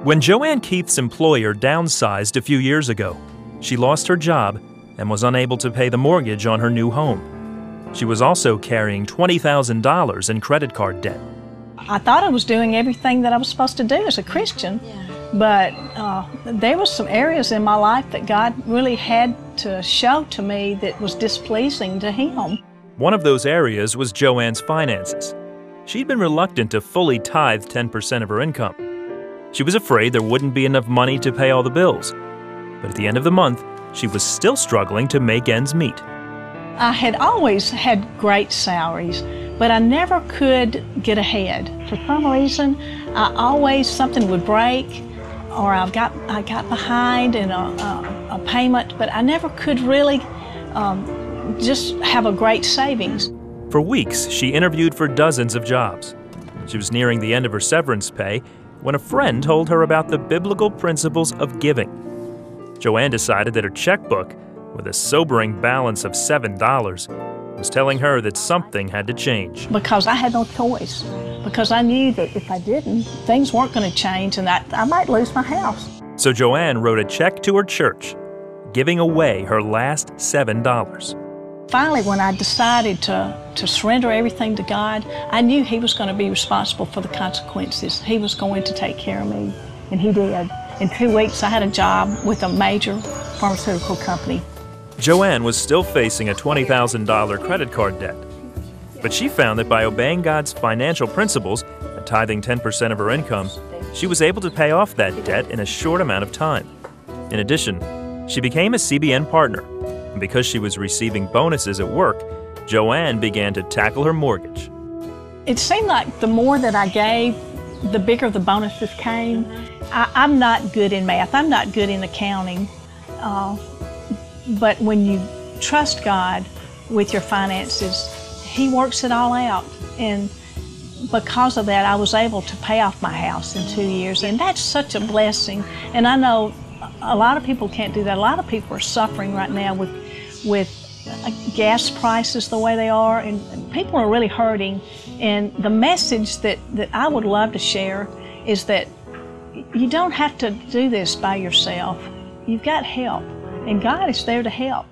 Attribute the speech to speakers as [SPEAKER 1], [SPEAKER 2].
[SPEAKER 1] When Joann Keith's employer downsized a few years ago, she lost her job and was unable to pay the mortgage on her new home. She was also carrying $20,000 in credit card debt.
[SPEAKER 2] I thought I was doing everything that I was supposed to do as a Christian, but there were some areas in my life that God really had to show to me that was displeasing to Him.
[SPEAKER 1] One of those areas was Joann's finances. She'd been reluctant to fully tithe 10% of her income. She was afraid there wouldn't be enough money to pay all the bills. But at the end of the month, she was still struggling to make ends meet.
[SPEAKER 2] I had always had great salaries, but I never could get ahead. For some reason, something would break, or I got behind in a payment, but I never could really just have a great savings.
[SPEAKER 1] For weeks, she interviewed for dozens of jobs. She was nearing the end of her severance pay when a friend told her about the biblical principles of giving. Joann decided that her checkbook, with a sobering balance of $7, was telling her that something had to change.
[SPEAKER 2] Because I had no choice. Because I knew that if I didn't, things weren't going to change and I might lose my house.
[SPEAKER 1] So Joann wrote a check to her church, giving away her last $7.
[SPEAKER 2] Finally, when I decided to surrender everything to God, I knew He was going to be responsible for the consequences. He was going to take care of me, and He did. In 2 weeks, I had a job with a major pharmaceutical company.
[SPEAKER 1] Joann was still facing a $20,000 credit card debt, but she found that by obeying God's financial principles and tithing 10% of her income, she was able to pay off that debt in a short amount of time. In addition, she became a CBN partner. And because she was receiving bonuses at work, Joann began to tackle her mortgage.
[SPEAKER 2] It seemed like the more that I gave, the bigger the bonuses came. I'm not good in math. I'm not good in accounting. But when you trust God with your finances, He works it all out. And because of that, I was able to pay off my house in 2 years. And that's such a blessing. And I know a lot of people can't do that. A lot of people are suffering right now with gas prices the way they are, and people are really hurting. And the message that I would love to share is that you don't have to do this by yourself. You've got help, and God is there to help.